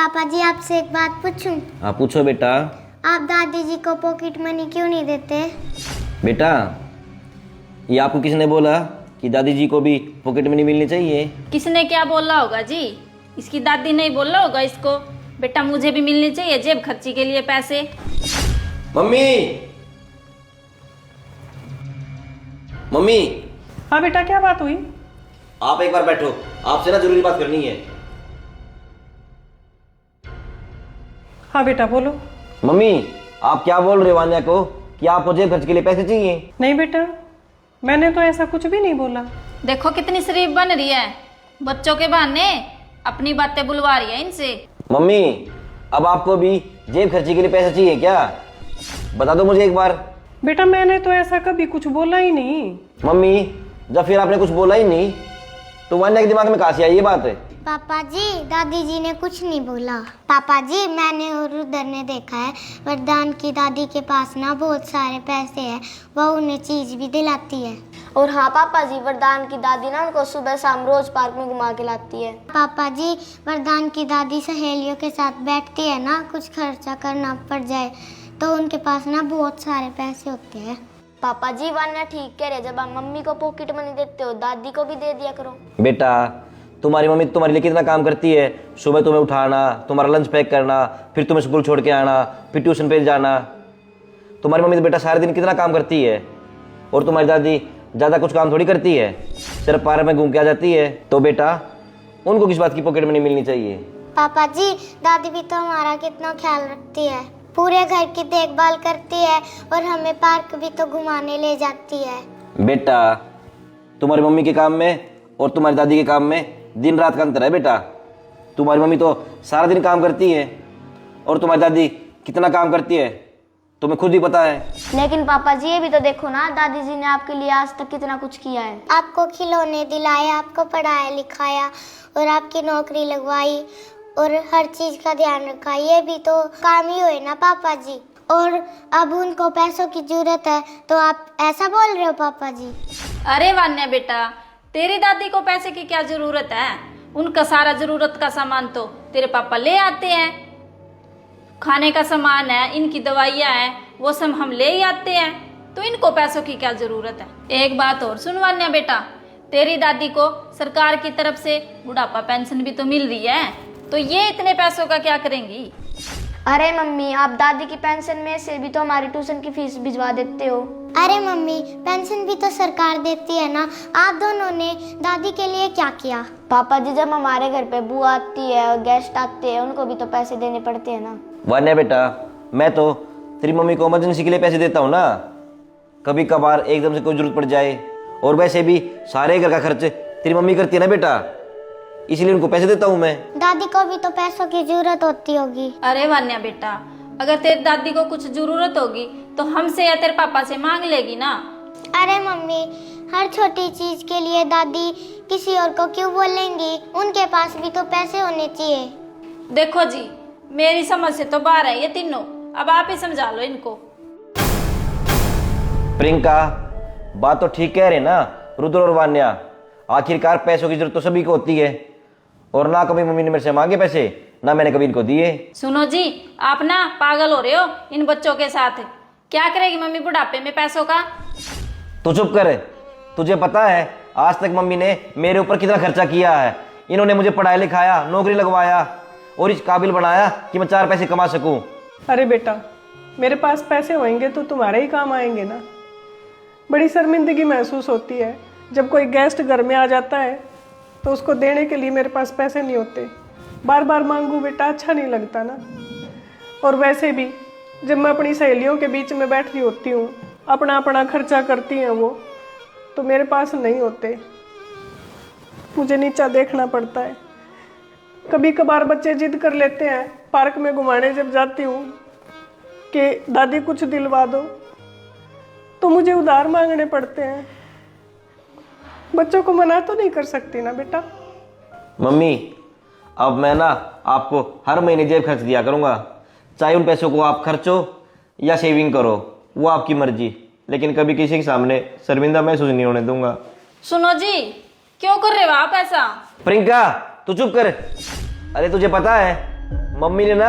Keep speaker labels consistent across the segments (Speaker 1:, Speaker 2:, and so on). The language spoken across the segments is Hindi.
Speaker 1: पापा जी आपसे एक बात पूछूं?
Speaker 2: हाँ पूछो बेटा।
Speaker 1: आप दादी जी को पॉकेट मनी क्यों नहीं देते?
Speaker 2: बेटा ये आपको किसने बोला कि दादी जी को भी पॉकेट मनी मिलनी चाहिए?
Speaker 3: किसने क्या बोला होगा जी? इसकी दादी नहीं बोला होगा इसको। बेटा मुझे भी मिलनी चाहिए जेब खर्ची के लिए पैसे।
Speaker 2: Mummy mummy.
Speaker 4: हाँ बेटा, क्या बात हुई?
Speaker 2: आप एक बार बैठो, आपसे ना जरूरी बात करनी है।
Speaker 4: हाँ बेटा बोलो।
Speaker 2: मम्मी आप क्या बोल रहे हो वान्या को कि आपको जेब खर्च के लिए पैसे चाहिए?
Speaker 4: नहीं बेटा, मैंने तो ऐसा कुछ भी नहीं बोला।
Speaker 3: देखो कितनी शरीफ बन रही है, बच्चों के बहाने अपनी बातें बुलवा रही है इनसे।
Speaker 2: मम्मी अब आपको भी जेब खर्ची के लिए पैसे चाहिए क्या? बता दो मुझे एक बार।
Speaker 4: बेटा मैंने तो ऐसा कभी कुछ बोला ही नहीं।
Speaker 2: मम्मी जब फिर आपने कुछ बोला ही नहीं तो वान्या के दिमाग में कहाँ से आई ये बात?
Speaker 1: पापा जी दादी जी ने कुछ नहीं बोला। पापा जी मैंने और उधर ने देखा है, वरदान की दादी के पास ना बहुत सारे पैसे हैं, वो उन्हें चीज भी दिलाती है।
Speaker 5: और हाँ पापा जी, वरदान की दादी ना उनको सुबह शाम रोज पार्क में घुमा के लाती है।
Speaker 1: पापा जी वरदान की दादी सहेलियों के साथ बैठती है ना, कुछ खर्चा करना पड़ जाए तो उनके पास ना बहुत सारे पैसे होते हैं।
Speaker 5: पापा जी वान्या ठीक कह रहे, जब आप मम्मी को पॉकेट मनी देते हो दादी को भी दे दिया करो।
Speaker 2: बेटा तुम्हारी मम्मी तुम्हारे लिए कितना काम करती है, सुबह तुम्हें उठाना, तुम्हारा लंच पैक करना, फिर तुम्हें स्कूल छोड़ के आना, फिर ट्यूशन पे जाना। तुम्हारी मम्मी तो बेटा सारे दिन कितना काम करती है, और तुम्हारी दादी ज़्यादा कुछ काम थोड़ी करती है, सिर्फ पार्क में घूम के आ जाती है। तो बेटा उनको किस बात की पॉकेट मनी मिलनी चाहिए?
Speaker 1: पापा जी दादी भी तो हमारा कितना ख्याल रखती है, पूरे घर की देखभाल करती है और हमें पार्क भी तो घुमाने ले जाती है।
Speaker 2: बेटा तुम्हारी मम्मी के काम में और तुम्हारी दादी के काम में दिन रात का अंतर है बेटा। तुम्हारी मम्मी तो सारा दिन काम करती है और तुम्हारी दादी कितना काम करती है तुम्हें खुद ही पता है।
Speaker 5: लेकिन पापा जी ये भी तो देखो ना, दादी जी ने आपके लिए आज तक कितना कुछ किया है।
Speaker 1: आपको खिलौने दिलाए, आपको पढ़ाया लिखाया और आपकी नौकरी लगवाई और हर चीज का ध्यान रखा, ये भी तो काम ही हुए ना पापा जी। और अब उनको पैसों की जरूरत है तो आप ऐसा बोल रहे हो पापा जी?
Speaker 3: अरे वान्या बेटा, तेरी दादी को पैसे की क्या जरूरत है? उनका सारा जरूरत का सामान तो तेरे पापा ले आते हैं। खाने का सामान है, इनकी दवाइयाँ हैं, वो सब हम ले ही आते हैं, तो इनको पैसों की क्या जरूरत है? एक बात और सुन वान्या बेटा, तेरी दादी को सरकार की तरफ से बुढ़ापा पेंशन भी तो मिल रही है, तो ये इतने पैसों का क्या करेंगी?
Speaker 5: अरे मम्मी, आप दादी की पेंशन में से भी तो हमारी ट्यूशन की फीस भिजवा देते हो।
Speaker 1: अरे मम्मी पेंशन भी तो सरकार देती है ना, आप दोनों ने दादी के लिए क्या किया?
Speaker 5: पापा जी जब हमारे घर पे बुआ आती है और गेस्ट आते हैं उनको भी तो पैसे देने पड़ते हैं ना।
Speaker 2: वान्या बेटा मैं तो तेरी मम्मी को इमरजेंसी के लिए पैसे देता हूँ ना, कभी कभार एकदम से कोई जरूरत पड़ जाए, और वैसे भी सारे घर का खर्च तेरी मम्मी करती है ना बेटा, इसलिए उनको पैसे देता हूँ मैं।
Speaker 1: दादी को भी तो पैसों की जरूरत होती होगी।
Speaker 3: अरे वान्या बेटा, अगर तेरी दादी को कुछ जरूरत होगी तो हमसे या तेरे पापा से मांग लेगी ना।
Speaker 1: अरे मम्मी हर छोटी चीज के लिए दादी किसी और को क्यों बोलेंगी, उनके पास भी तो पैसे होने चाहिए।
Speaker 3: देखो जी मेरी समझ से तो बाहर है ये तीनों, अब आप ही समझा लो इनको।
Speaker 2: प्रियंका बात तो ठीक कह रहे ना रुद्र और वान्या, आखिरकार पैसों की जरूरत तो सभी को होती है, और ना कभी मम्मी ने मेरे से मांगे पैसे, ना मैंने कभी इनको दिए।
Speaker 3: सुनो जी आप ना पागल हो रहे हो इन बच्चों के साथ। क्या करेगी मम्मी बुढ़ापे में पैसों का?
Speaker 2: तू चुप कर, तुझे पता है आज तक मम्मी ने मेरे ऊपर कितना खर्चा किया है। इन्होंने मुझे पढ़ाया लिखाया, नौकरी लगवाया और इस काबिल बनाया कि मैं 4 पैसे कमा सकूं।
Speaker 4: अरे बेटा मेरे पास पैसे होंगे तो तुम्हारे ही काम आएंगे ना। बड़ी शर्मिंदगी महसूस होती है जब कोई गेस्ट घर में आ जाता है तो उसको देने के लिए मेरे पास पैसे नहीं होते। बार बार मांगू बेटा, अच्छा नहीं लगता ना। और वैसे भी जब मैं अपनी सहेलियों के बीच में बैठ रही होती हूँ, अपना अपना खर्चा करती हैं वो, तो मेरे पास नहीं होते, मुझे नीचा देखना पड़ता है। कभी कभार बच्चे जिद कर लेते हैं पार्क में घुमाने जब जाती हूँ कि दादी कुछ दिलवा दो, तो मुझे उधार मांगने पड़ते हैं। बच्चों को मना तो नहीं कर सकती ना बेटा।
Speaker 2: मम्मी अब मैं ना आपको हर महीने जेब खर्च दिया करूंगा, चाहे उन पैसों को आप खर्चो या सेविंग करो, वो आपकी मर्जी, लेकिन कभी किसी के सामने शर्मिंदा महसूस नहीं होने दूंगा।
Speaker 3: सुनो जी क्यों कर रहे हो आप ऐसा?
Speaker 2: प्रियंका तू चुप कर। अरे तुझे पता है मम्मी ने ना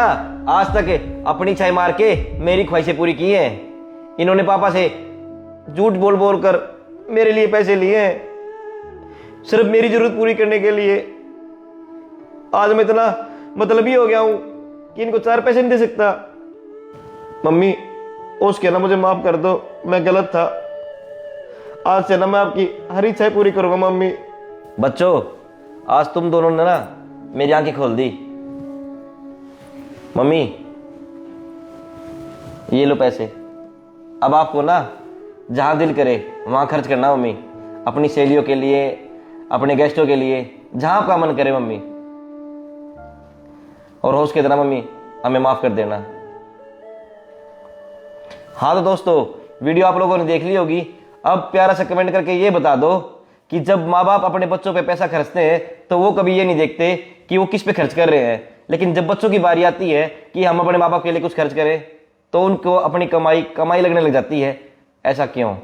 Speaker 2: आज तक अपनी चाय मार के मेरी ख्वाहिशें पूरी की हैं। इन्होंने पापा से झूठ बोल बोल कर मेरे लिए पैसे लिए हैं, सिर्फ मेरी जरूरत पूरी करने के लिए। आज मैं इतना मतलबी हो गया हूं कि इनको 4 पैसे नहीं दे सकता। मम्मी उसके ना मुझे माफ कर दो, मैं गलत था। आज से ना मैं आपकी हर इच्छा पूरी करूंगा मम्मी। बच्चों, आज तुम दोनों ने ना मेरी आंखें खोल दी। मम्मी ये लो पैसे, अब आपको ना जहां दिल करे वहां खर्च करना मम्मी, अपनी सहेलियों के लिए, अपने गेस्टों के लिए, जहां आपका मन करे मम्मी। और हो सके ना मम्मी हमें माफ कर देना। हाँ तो दोस्तों, वीडियो आप लोगों ने देख ली होगी। अब प्यारा सा कमेंट करके ये बता दो कि जब माँ बाप अपने बच्चों पे पैसा खर्चते हैं तो वो कभी ये नहीं देखते कि वो किस पे खर्च कर रहे हैं, लेकिन जब बच्चों की बारी आती है कि हम अपने माँ बाप के लिए कुछ खर्च करें तो उनको अपनी कमाई लगने लग जाती है। ऐसा क्यों?